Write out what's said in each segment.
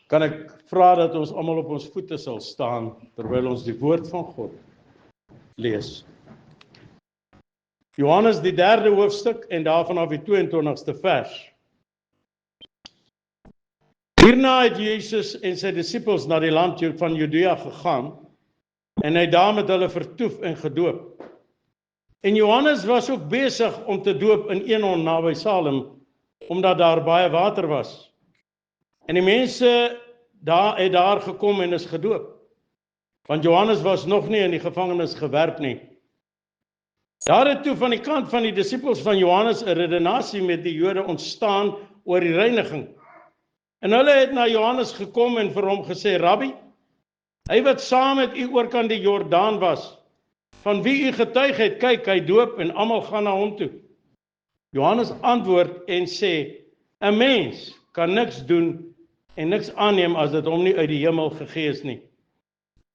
Kan ek vra dat ons almal op ons voete sal staan terwyl ons die woord van God lees. Johannes die 3de hoofstuk en daarvan af die 22ste vers. Hierna het Jesus en sy disippels na die land van Judea gegaan en hy daar met hulle vertoef en gedoop. En Johannes was ook besig om te doop in Enon naby Salem, omdat daar baie water was. En die mense het daar gekom en is gedoop. Want Johannes was nog nie in die gevangenis gewerp nie. Daar het toe van die kant van die disippels van Johannes 'n redenasie met die Jode ontstaan oor die reiniging. En hulle het na Johannes gekom en vir hom gesê, Rabbi, hy wat saam met u oorkant die Jordaan was, van wie u getuig het, kyk, hy doop en almal gaan na hom toe. Johannes antwoord en sê, 'n mens kan niks doen en niks aanneem as dit hom nie uit die hemel gegee is nie.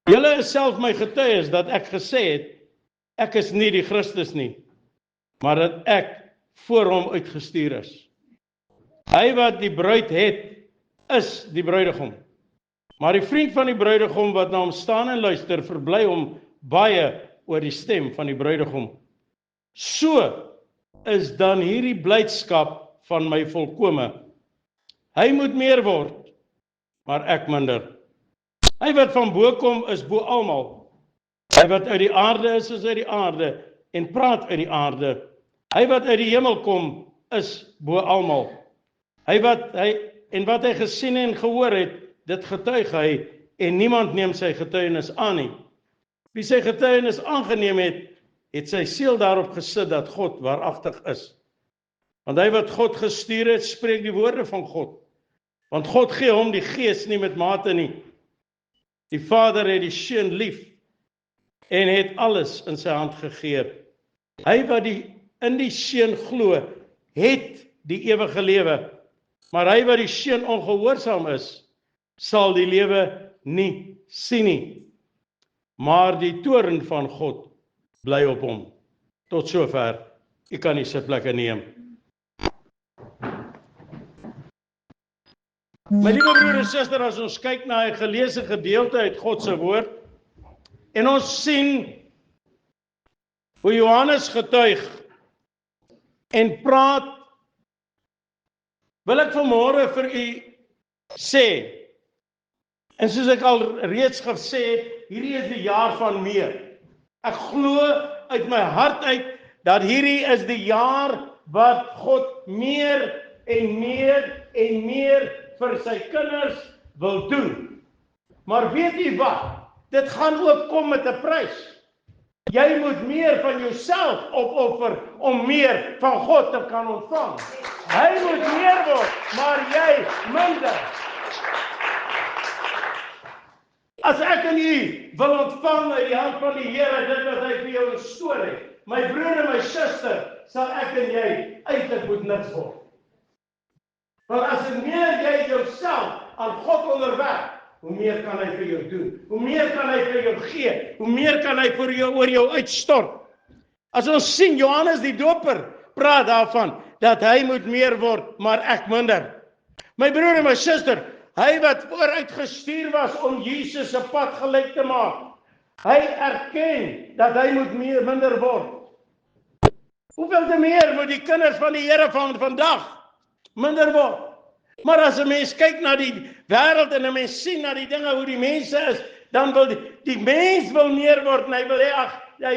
Julle is self my getuies dat ek gesê het, ek is nie die Christus nie, maar dat ek voor hom uitgestuur is. Hy wat die bruid het, is die bruidegom. Maar die vriend van die bruidegom wat na hom staan en luister, verbly hom baie oor die stem van die bruidegom. So is dan hierdie blydskap van my volkome. Hy moet meer word, maar ek minder. Hy wat van bo kom is bo almal. Hy wat uit die aarde is uit die aarde en praat uit die aarde. Hy wat uit die hemel kom is bo almal. Wat hy gesien en gehoor het, dit getuig hy en niemand neem sy getuienis aan nie. Wie sy getuienis aangeneem het, het sy siel daarop gesit dat God waaragtig is. Want hy wat God gestuur het, spreek die woorde van God. Want God gee hom die gees nie met mate nie. Die Vader het die Seun lief en het alles in sy hand gegee. Hy wat in die Seun glo, het die ewige lewe. Maar hy wat die Seun ongehoorsaam is, sal die lewe nie sien nie. Maar die toorn van God bly op hom. Tot sover. U kan die sitplekke neem. My liewe broer en suster, as ons kyk na 'n geleesde gedeelte uit God se woord, en ons sien hoe Johannes getuig en praat, wil ek vanmôre vir u sê, en soos ek al reeds gesê het, hierdie is die jaar van meer. Ek glo uit my hart uit, dat hierdie is die jaar wat God meer en meer en meer vir sy kinders wil doen. Maar weet u wat? Dit gaan ook kom met 'n prys. Jy moet meer van jouself opoffer om meer van God te kan ontvang. Hy moet meer word, maar jy minder. As ek en u wil ontvang uit die hand van die Here dit wat hy vir jou gestoor het, my broer en my suster, sal ek en jy eintlik moet niks word. Want as meer jy jouself aan God onderwerp, hoe meer kan hy vir jou doen? Hoe meer kan hy vir jou gee? Hoe meer kan hy vir jou oor jou uitstort? As ons sien, Johannes die Doper praat daarvan, dat hy moet meer word, maar ek minder. My broer en my suster, hy wat vooruitgestuur was om Jesus se pad gelyk te maak, hy erken dat hy moet minder word. Hoeveel te meer moet die kinders van die Here van vandag minder word? Maar as 'n mens kyk na die wêreld en 'n mens sien na die dinge hoe die mense is, dan wil die mens wil meer word en hy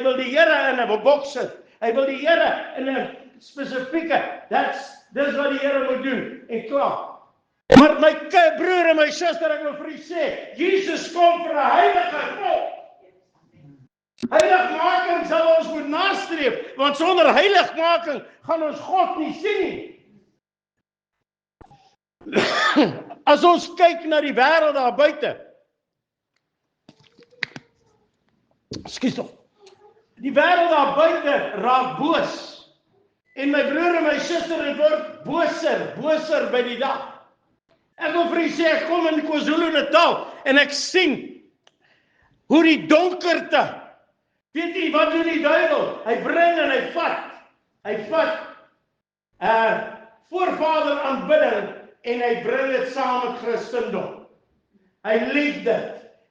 wil die Here in 'n boks sit. Hy wil die Here in 'n spesifieke, dis wat die Here moet doen en klaar. Maar my broer en my suster, ek wil vir u sê, Jesus kom vir 'n heilige volk. Heiligmaking sal ons moet nastreef, want sonder heiligmaking gaan ons God nie sien nie. As ons kyk na die wêreld daar buite, ekskuus tog, die wêreld daar buite raak boos, en my broer en my suster, het word boser by die dag. Ek wil vir u sê, ek kom in KwaZulu-Natal, en ek sien hoe die donkerte, weet u, wat doen die duiwel? Hy bring en hy vat voorvader aanbidding, en hy bring dit saam met Christendom. Hy lief dit.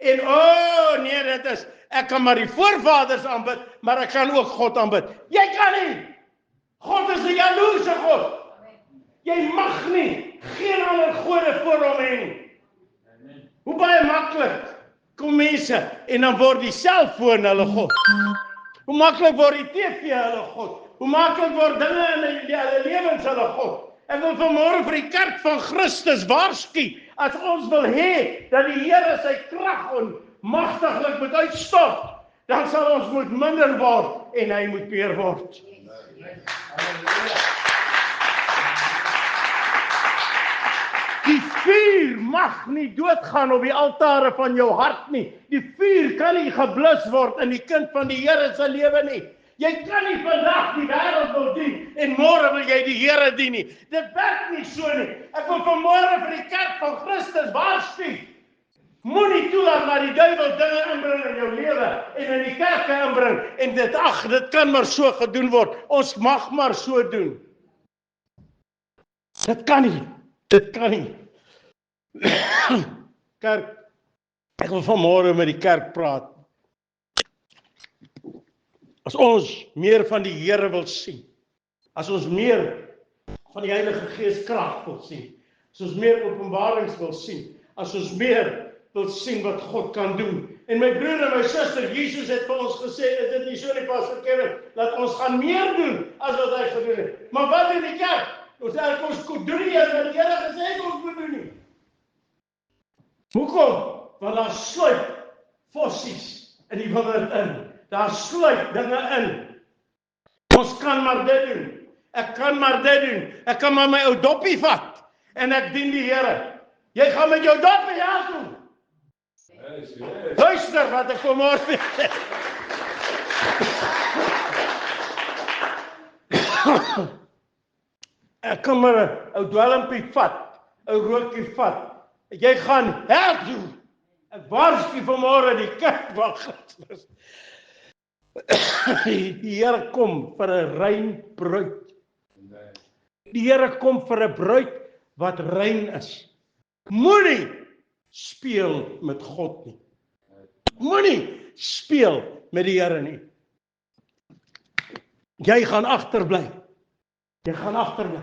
En nee, dit is, ek kan maar die voorvaders aanbid, maar ek kan ook God aanbid. Jy kan nie. God is 'n jaloerse God. Jy mag nie geen ander gode voor hom hê nie. Hoe baie maklik kom mense en dan word die selfoon hulle God. Hoe maklik word die TV hulle God. Hoe maklik word dinge in hulle lewens hulle God. Ek wil vanmôre vir die kerk van Christus waarsku, as ons wil hê dat die Here sy krag onmagtiglik moet uitstort, dan sal ons moet minder word en hy moet meer word. Die vuur mag nie doodgaan op die altare van jou hart nie. Die vuur kan nie geblus word in die kind van die Here se lewe nie. Jy kan nie vandag die wêreld wil dien en môre wil jy die Here dien nie. Dit werk nie so nie. Ek wil vanmôre vir die kerk van Christus waarsku. Moenie toelaat dat die duiwel dinge inbring in jou lewe en in die kerke inbring en dit kan maar so gedoen word. Ons mag maar so doen. Dit kan nie. Kerk, ek wil vanmôre met die kerk praat. As ons meer van die Here wil sien, as ons meer van die Heilige Gees krag wil sien, as ons meer openbarings wil sien, as ons meer wil sien wat God kan doen. En my broer en my suster, Jesus het vir ons gesê, is dit nie so nie, Pastor Kevin, dat ons gaan meer doen as wat hy gedoen het. Maar wat in die kerk? Ons doen nie wat die Here gesê het ons moet doen nie. Hoekom? Want daar sluip fossies in die wingerd in. Daar sluip dinge in. Ons kan maar dit doen. Ek kan maar dit doen. Ek kan maar my ou doppie vat en ek dien die Here. Jy gaan met jou doppie aan doen. Luister wat ek vanmôre sê. Ek kan maar 'n ou dwelmpie vat, 'n rookie vat. Jy gaan herdoen. Ek waarsku vanmôre die kerk van Christus. Die Here kom vir 'n rein bruid. Die Here kom vir 'n bruid wat rein is. Moenie speel met God nie. Moenie speel met die Here nie. Jy gaan agterbly. Jy gaan agterbly.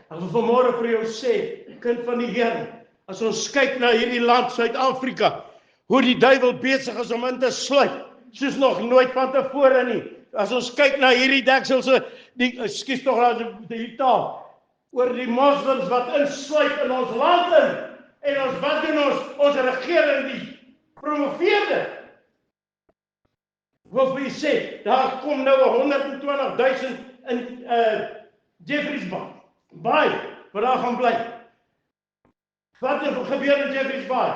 Ek wil vanmôre vir jou sê, kind van die Here, as ons kyk na hierdie land Suid-Afrika, hoe die duiwel besig is om in te sluip, soos nog nooit van tevore nie. As ons kyk na hierdie dekselse, ekskuus tog die taal, oor die moslims wat insluip in ons land in, en ons wat doen ons regering die promoveerde. Wil vir jy sê, daar kom nou 120,000 in Jeffreys Bay, waar daar gaan bly. Wat gebeur in Jeffreys Bay?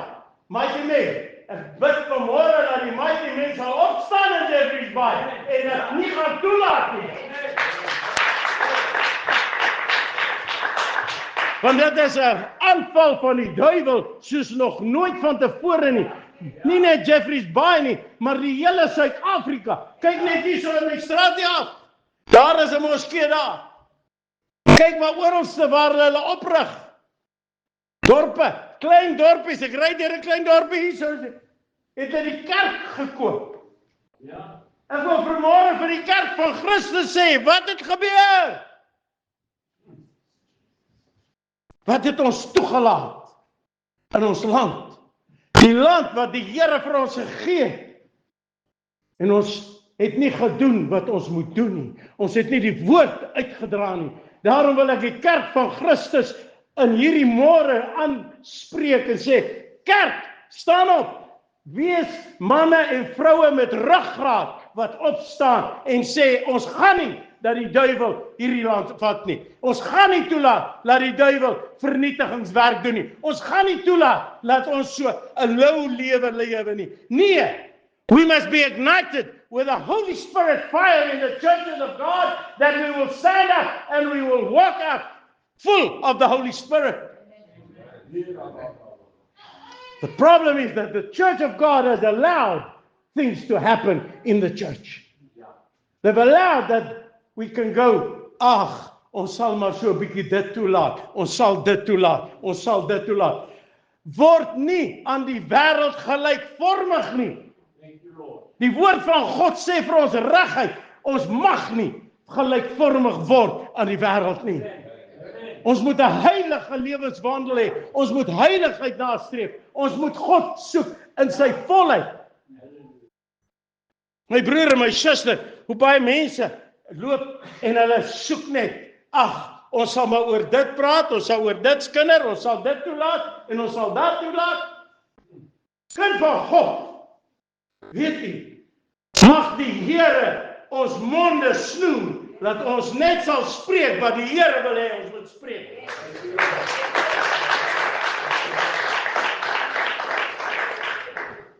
Mighty Men, ek bid vanmôre dat die Mighty Men sal opstaan in Jeffreys Bay en dit nie gaan toelaat nie. Want dit is 'n aanval van die duiwel soos nog nooit van tevore nie. Nie net Jeffreys Bay nie, maar die hele Suid-Afrika. Kyk net hier so in die straat af. Daar is 'n moskee daar. Kyk maar oralste waar hulle oprig. Dorpe, klein dorpies, ek ry deur 'n klein dorpie hier so. Het hy die kerk gekoop. Ja. Ek wil vanmôre vir die kerk van Christus sê, wat het gebeur? Wat het ons toegelaat in ons land? Die land wat die Here vir ons gegee het. En ons het nie gedoen wat ons moet doen nie. Ons het nie die woord uitgedra nie. Daarom wil ek die kerk van Christus in hierdie môre aanspreek en sê, kerk, staan op. Wees manne en vroue met ruggraat wat opstaan en sê, ons gaan nie dat die duiwel hierdie land vat nie. Ons gaan nie toelaat dat die duiwel vernietigingswerk doen nie. Ons gaan nie toelaat dat ons so 'n lou lewe lewe nie. Nee, we must be ignited with the Holy Spirit fire in the churches of God, that we will stand up and we will walk out full of the Holy Spirit. The problem is that the church of God has allowed things to happen in the church. They've allowed that we can go, ons sal maar so 'n bietjie dit toelaat, ons sal dit toelaat, ons sal dit toelaat. word nie aan die wêreld gelykvormig nie. Die woord van God sê vir ons reguit, ons mag nie gelykvormig word aan die wêreld nie. Ons moet 'n heilige lewenswandel hê. Ons moet heiligheid nastreef. Ons moet God soek in sy volheid. My broer en my suster, hoe baie mense loop en hulle soek net, ons sal maar oor dit praat, ons sal oor dit skinder, ons sal dit toelaat en ons sal dat toelaat. Kind van God, weet u, mag die Here ons monde snoer, dat ons net sal spreek wat die Here wil hê ons moet spreek.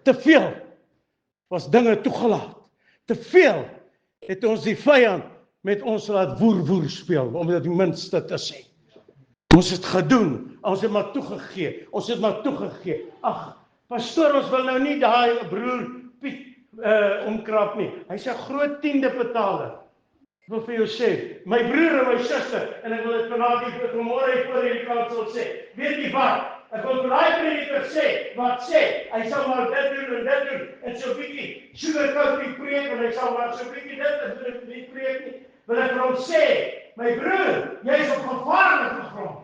Te veel was dinge toegelaat. Te veel het ons die vyand met ons laat woer speel, om dit die minste te sê. Ons het gedoen, ons het maar toegegee. Ag, pastoor, ons wil nou nie daai broer Piet omkrap nie. Hy's 'n groot tiende betaler. Ek wil vir jou sê, my broer en my suster, en ek wil dit vanmôre voor hierdie kansel sê, weet jy wat? Ek wil vir daai prediker sê, wat sê, hy sal maar dit doen, en so bietjie sugarcoat die preek, en hy sal maar so bietjie dit, en die preek nie, wil ek vir hom sê, my broer, jy is op gevaarlike grond.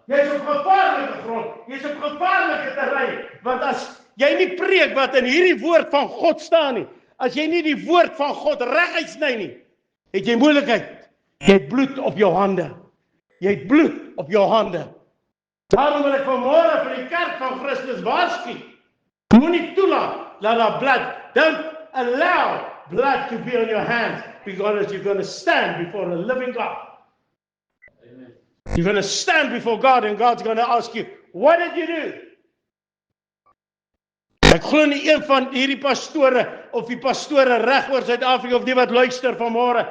Jy is op gevaarlike grond, jy is op gevaarlike terrein, want as jy nie preek wat in hierdie woord van God staan nie, as jy nie die woord van God reguit sny nie, het jy moeilikheid. Jy het bloed op jou hande. Daarom wil ek vanmôre vir die kerk van Christus waarsku. Moenie toelaat dat daar bloed. Don't allow blood to be on your hands, because you're going to stand before a living God. Amen. You're going to stand before God, and God's going to ask you, what did you do? Ek glo nie een van hierdie pastore of die pastore reg oor Suid-Afrika of die wat luister vanmôre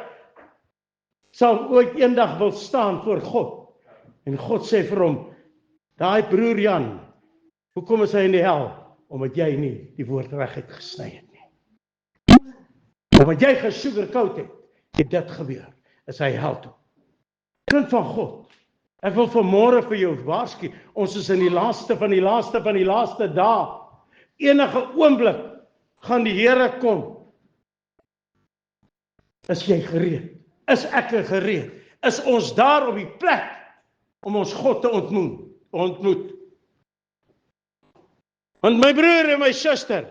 sal ooit eendag wil staan voor God. En God sê vir hom, daai broer Jan, hoekom is hy in die hel? Omdat jy nie die woord reguit gesny het nie. Omdat jy gesugarcoat het dit gebeur. Is hy hel toe. Kind van God, ek wil vanmôre vir jou waarsku, ons is in die laaste van die laaste dae. Enige oomblik gaan die Here kom. Is jy gereed? Is ek gereed? Is ons daar op die plek om ons God te ontmoet? Want my broer en my suster,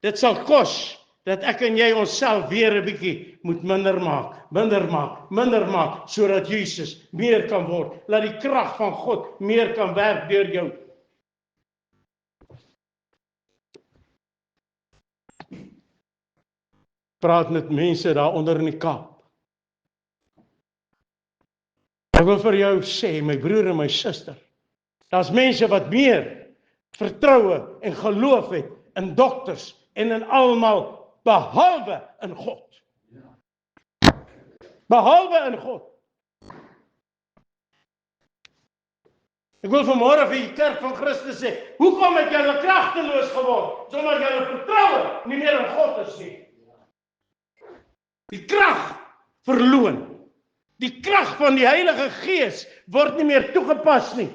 dit sal kos dat ek en jy onsself weer 'n bietjie moet minder maak, sodat Jesus meer kan word, laat die krag van God meer kan werk deur jou. Praat met mense daar onder in die Kaap. Ek wil vir jou sê, my broer en my suster, daar's mense wat meer vertroue en geloof het in dokters en in almal behalwe in God. Behalwe in God. Ek wil vanmôre vir die kerk van Christus sê, hoekom het julle kragteloos geword? Sonder julle vertroue nie meer in God is nie. Die krag verloon. Die krag van die Heilige Gees word nie meer toegepas nie.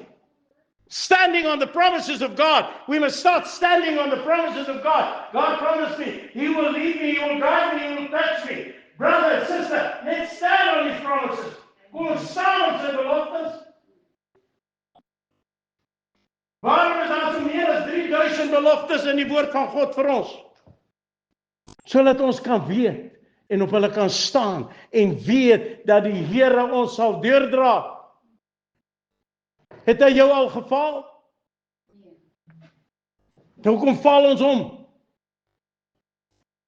Standing on the promises of God. We must start standing on the promises of God. God promised me, He will lead me, He will guide me, He will touch me. Brother and sister, let's stand on His promises. Kom ons staan op sy beloftes. Waarom is daar so meer as 3000 beloftes in die woord van God vir ons? Sodat ons kan weet en op hulle kan staan en weet dat die Here ons sal deurdra. Het hy jou al geval? Hoekom val ons om?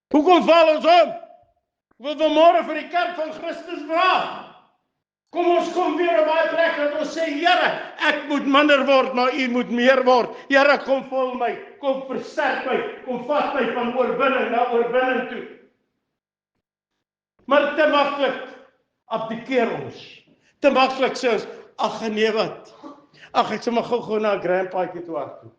Ek wil vanmôre vir die kerk van Christus vra. Kom ons kom weer op daai plek dat ons sê, Here, ek moet minder word, maar U moet meer word. Here, kom vul my, kom versterk my, kom vat my van oorwinning na oorwinning toe. Maar te maklik abdikeer ons. Te maklik sê ons, ag nee wat. Ag ek sê maar gou na 'n grandpaatjie toe hardloop.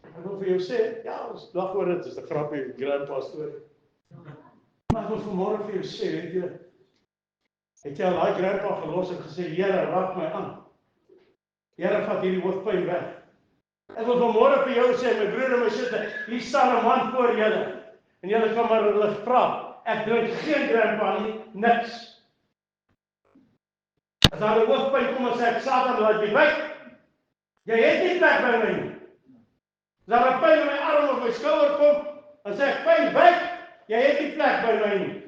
Ek wil vir jou sê, ja, ons lag oor dit, is 'n grappie grandpa storie. Maar ek wil vanmôre vir jou sê, weet jy, Het jy al daai grandpa gelos en gesê, Here, raak my aan. Here, vat hierdie hoofpyn weg. Ek wil vanmôre vir jou sê, my broer en my suster, hier staan 'n man voor julle. En julle kan maar hulle vra. Ek drink geen grandpa nie, niks. As daar 'n hoofpyn kom en sê ek Satan laat jy weg. Jy het nie plek by my nie. As daar 'n pyn in my arm of my skouer kom, dan sê ek pyn weg. Jy het nie plek by my nie.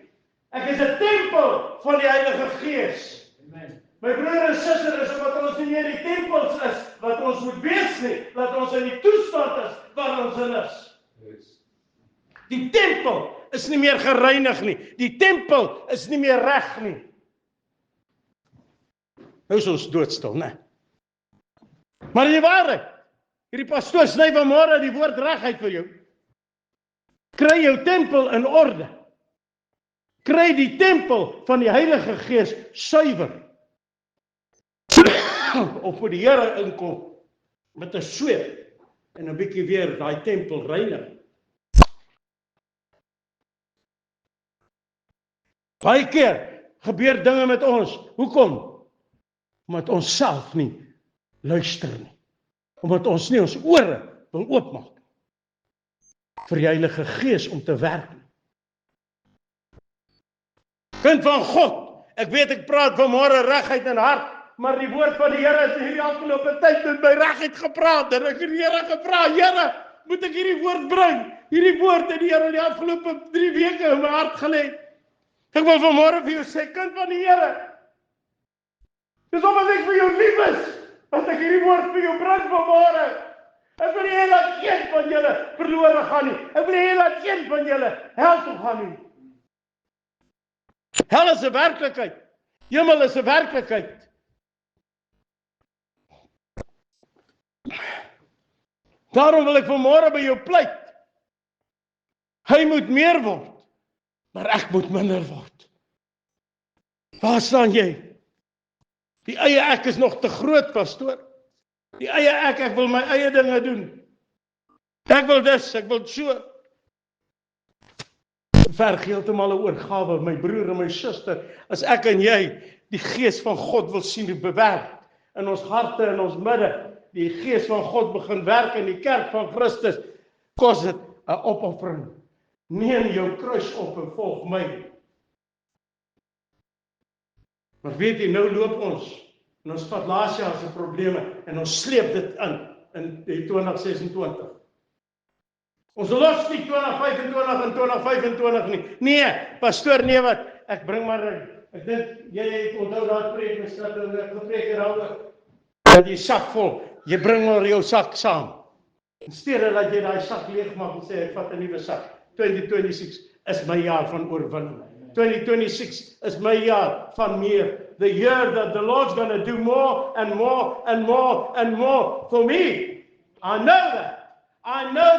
Ek is 'n tempel van die Heilige Gees. Amen. My broer en suster, is omdat ons nie meer die tempels is wat ons moet wees nie, dat ons in die toestand is waar ons in is. Yes. Die tempel is nie meer gereinig nie. Die tempel is nie meer reg nie. Nou is ons doodstil, né? Maar in die waarheid, hierdie pastoor sny vanmôre die woord regheid vir jou. Kry jou tempel in orde. Kry die tempel van die Heilige Gees suiwer. Of vir die Here inkom met 'n sweep en 'n bietjie weer daai tempel reinig. Baie keer gebeur dinge met ons. Hoekom? Omdat ons self nie luister nie. Omdat ons nie ons ore wil oopmaak vir die Heilige Gees om te werk nie. Kind van God, ek weet ek praat vanmôre regheid in hart, maar die woord van die Here het hierdie afgelope tyd met my regheid gepraat. En ek het die Here gevra, Here, moet ek hierdie woord bring? Hierdie woord het die Here die afgelope 3 weke in my hart gelê. Ek wil vanmôre vir jou sê, kind van die Here, dis omdat ek vir jou lief is, dat ek hierdie woord vir jou bring vanmôre. Ek wil nie hê dat een van julle verlore gaan nie. Ek wil nie hê dat een van julle hel toe gaan nie. Hel is 'n werklikheid. Hemel is 'n werklikheid. Daarom wil ek vanmôre by jou pleit. Hy moet meer word, maar ek moet minder word. Waar staan jy? Die eie ek is nog te groot, pastoor. Die eie ek wil my eie dinge doen. Ek wil dis, ek wil so. Verg heeltemal 'n oorgawe, my broer en my suster, as ek en jy die Gees van God wil sien bewerk in ons harte en ons midde, die Gees van God begin werk in die kerk van Christus, kos dit 'n opoffering. Neem jou kruis op en volg my. Maar weet jy, nou loop ons, en ons vat laas jaar se probleme, en ons sleep dit in die 2026. Ons los nie 2025 en 2025 nie. Nee, pastoor, nee wat, ek bring maar, ek dink, jy het onthou daar preek, my skat, en ek gepreek daaroor, dat jy sak vol, jy bring maar jou sak saam. In steede dat jy daai sak leeg maak en sê, ek vat 'n nuwe sak. 2026 is my jaar van oorwinning. 2026 is my jaar van meer. The year that the Lord's going to do more and more and more and more for me. I know that. I know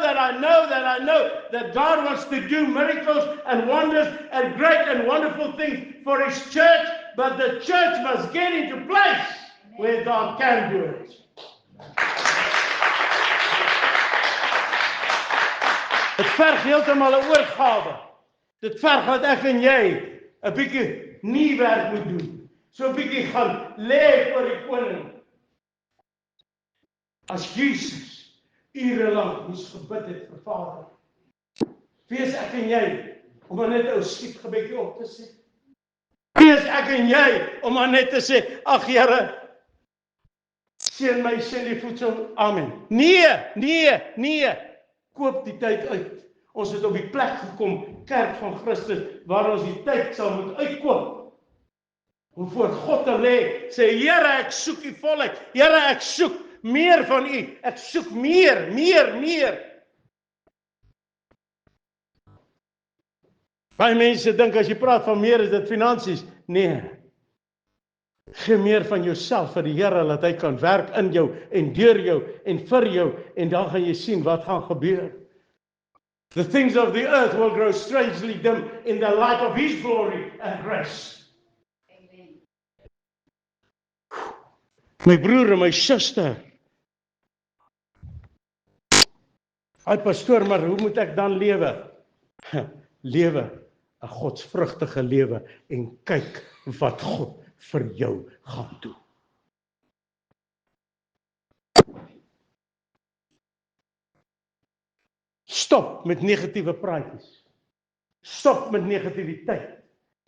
that God wants to do miracles and wonders and great and wonderful things for His church, but the church must get into place where God can do it. Dit verg heeltemal 'n oorgawe. Dit verg dat ek en jy 'n bietjie nie werk moet doen. So 'n bietjie gaan lê voor die koning. As Jesus ure lank moes gebid het vir Vader. Wees ek en jy om maar net 'n ou skietgebedjie op te sê. Wees ek en jy om maar net te sê, ag Here, seën my, seën die voedsel. Amen. Nee. Koop die tyd uit. Ons het op die plek gekom, kerk van Christus, waar ons die tyd sal moet uitkoop. Om voor God te lê, sê, Here, ek soek U volheid. Here, ek soek meer van U. Ek soek meer. Baie mense dink as jy praat van meer, is dit finansies. Nee. Gee meer van jouself vir die Here, dat hy kan werk in jou en deur jou en vir jou, en dan gaan jy sien wat gaan gebeur. The things of the earth will grow strangely dim in the light of His glory and grace. Amen. My broer en my suster. Ai pastoor, maar hoe moet ek dan lewe? Lewe 'n godsvrugtige lewe en kyk wat God vir jou gaan doen. Stop met negatiewe praatjies. Stop met negativiteit.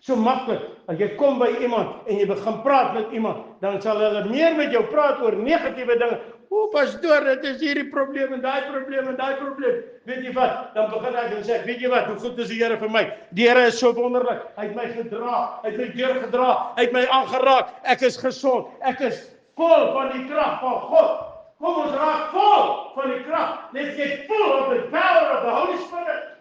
So maklik, as jy kom by iemand en jy begin praat met iemand, dan sal hulle meer met jou praat oor negatiewe dinge. O, pastoor, dit is hierdie probleem en daai probleem en daai probleem. Weet jy wat? Dan begin ek en sê, weet jy wat? Hoe goed is die Here vir my? Die Here is so wonderlik. Hy het my gedra, hy het my deurgedra, hy het my aangeraak. Ek is gesond. Ek is vol van die krag van God. Kom ons raak vol van die krag. Let's get full of the power of the Holy Spirit.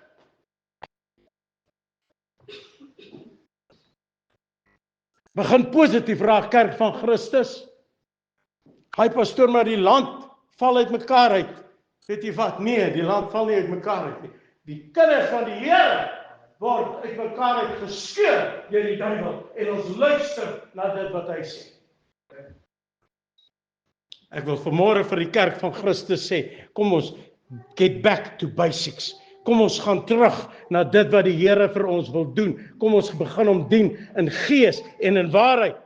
Begin positief raak, kerk van Christus. Hy pastoor, maar die land val uit mekaar uit. Weet jy wat? Nee, die land val nie uit mekaar uit nie. Die kinders van die Here word uit mekaar uit geskeur deur die duiwel en ons luister na dit wat hy sê. Ek wil vanmôre vir die kerk van Christus sê, kom ons get back to basics. Kom ons gaan terug na dit wat die Here vir ons wil doen. Kom ons begin hom dien in gees en in waarheid.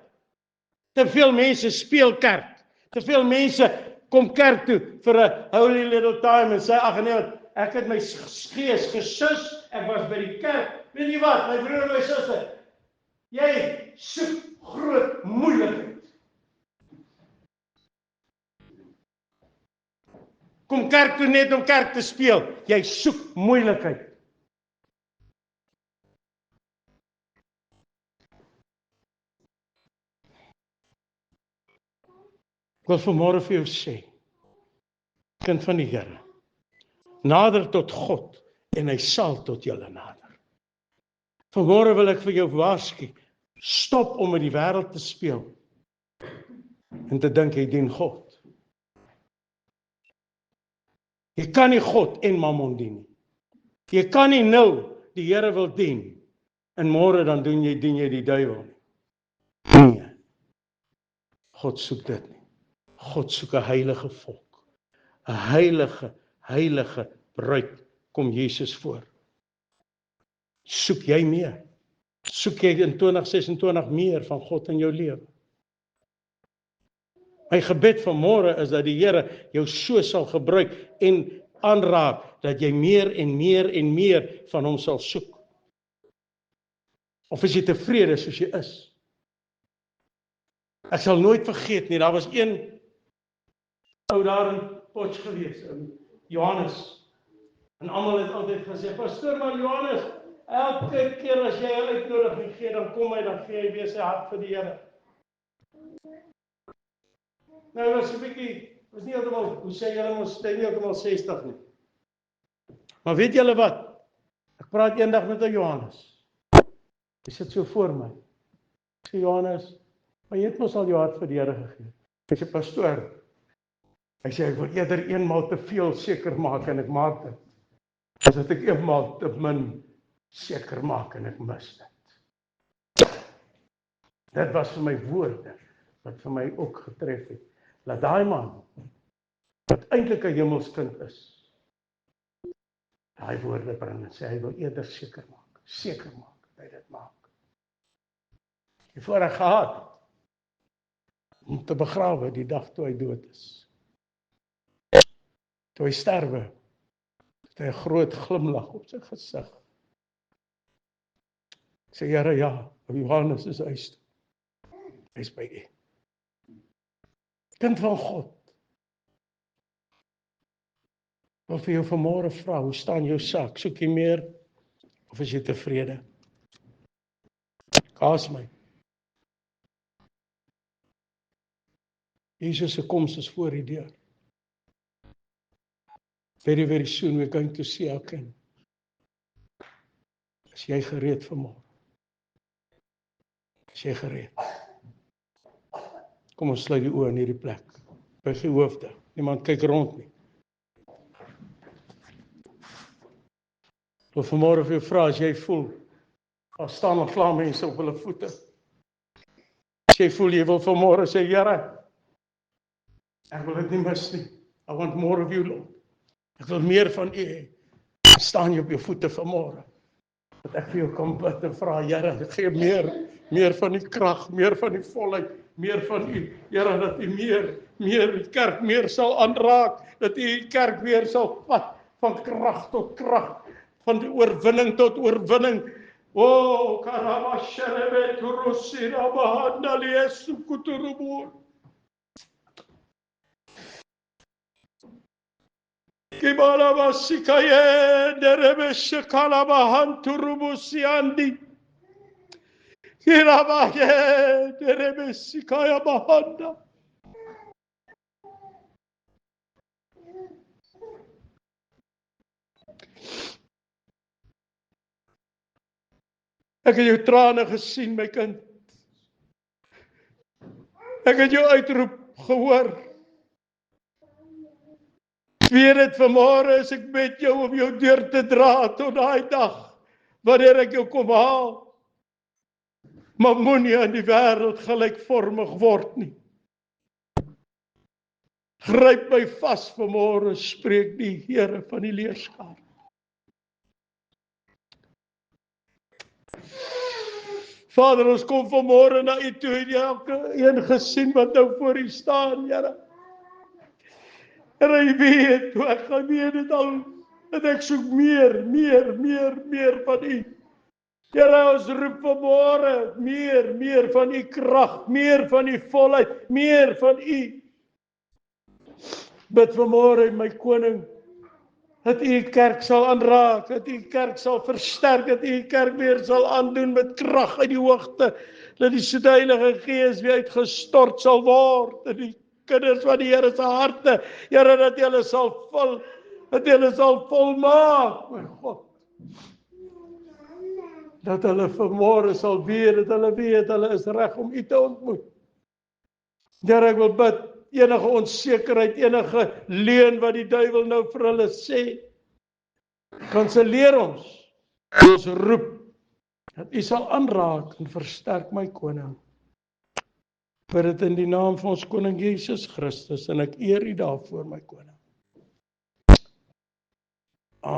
Te veel mense speel kerk. Te veel mense kom kerk toe vir 'n holy little time en sê, ag nee, ek het my gees gesus, ek was by die kerk. Weet jy wat, my broer en my suster, jy soek groot moeilikheid. Kom kerk toe net om kerk te speel. Jy soek moeilikheid. Ek wil vanmôre vir jou sê, kind van die Here, nader tot God en hy sal tot julle nader. Vanmôre wil ek vir jou waarsku, stop om met die wêreld te speel en te dink jy dien God. Jy kan nie God en Mammon dien nie. Jy kan nie nou die Here wil dien en môre dan dien jy die duiwel nie. Nee. God soek dit nie. God soek 'n heilige volk. 'n heilige bruid kom Jesus voor. Soek jy meer? Soek jy in 2026 meer van God in jou lewe? My gebed vanmôre is dat die Here jou so sal gebruik en aanraak, dat jy meer en meer en meer van hom sal soek. Of is jy tevrede soos jy is? Ek sal nooit vergeet nie, daar was een ou daar in Potch gewees, Johannes. En almal het altyd gesê, pastoor, maar Johannes, elke keer as jy 'n uitnodiging gee, dan kom hy, dan gee hy weer sy hart vir die Here. Nou, dat is 'n bietjie, was nie heeltemal, hoe sê julle mos, nie heeltemal 60 nie. Maar weet julle wat? Ek praat eendag met 'n Johannes. Hy sit so voor my. Ek sê, Johannes, maar jy het mos al jou hart vir die Here gegee. Hy sê, pastoor, hy sê, ek wil eerder eenmaal te veel seker maak en ek maak dit, as dat ek eenmaal te min seker maak en ek mis dit. Dit was vir my woorde, wat vir my ook getref het. Laat daai man, wat eintlik 'n hemelskind is, daai woorde bring en sê, hy wil eerder seker maak, dat hy dit maak. Die voorreg gehad, om te begrawe die dag toe hy dood is. Toe hy sterwe, het hy 'n groot glimlag op sy gesig. Ek sê, Here, ja, Johannes is huis toe. Hy is by U. Kind van God, wil vir jou vanmôre vra, hoe staan jou saak? Soek jy meer, of is jy tevrede? Kaas my. Jesus se koms is voor die deur. Very, very soon we're going to see our King. Is jy gereed vanmôre? Is jy gereed? Kom ons sluit die oë in hierdie plek. Buig die hoofde. Niemand kyk rond nie. Ek wil vanmôre vir jou vra, as jy voel, daar staan nog klaar mense op hulle voete. As jy voel, jy wil vanmôre sê, Here, ek wil dit nie mis nie. I want more of you, Lord. Ek wil meer van U hê. Staan jy op jou voete vanmôre. Dat ek vir jou kan bid en vra, Here, gee meer van die krag, meer van die volheid, meer van u, Here, dat u meer die kerk meer sal aanraak, dat u die kerk weer sal vat, van krag tot krag, van die oorwinning tot oorwinning. O, karabasherebe turusira bahandali esu kuturubur. Kibarabasikaye derebe shekalabahan turubusiandi. Kirabaye derebe sikaya bahanda. Ek het jou trane gesien, my kind. Ek het jou uitroep gehoor. Ek weet dit vanmôre as ek met jou om jou deur te dra tot daai dag, wanneer ek jou kom haal. Maar moenie aan die wêreld gelykvormig word nie. Gryp my vas vanmôre, spreek die Here van die leerskare. Vader, ons kom vanmôre na u toe en elke een gesien wat nou voor u staan, Here. En u weet, toe ek weet dit al, dat ek soek meer van u. Here, ons roep vanmôre meer van u krag, meer van u volheid, meer van u. Bid vanmôre, my koning, dat u kerk sal aanraak, dat u kerk sal versterk, dat u kerk weer sal aandoen met krag uit die hoogte, dat die Heilige Gees weer uitgestort sal word, dat die kinders van die Here se harte, Here, dat hulle sal vul, dat hulle sal volmaak, my God. Dat hulle vanmôre sal weet, dat hulle weet, hulle is reg om u te ontmoet. Here, ek wil bid, enige onsekerheid, enige leuen wat die duiwel nou vir hulle sê, kanselleer ons roep, dat u sal aanraak en versterk my koning. Bid dit in die naam van ons koning Jesus Christus, en ek eer u daarvoor, my koning.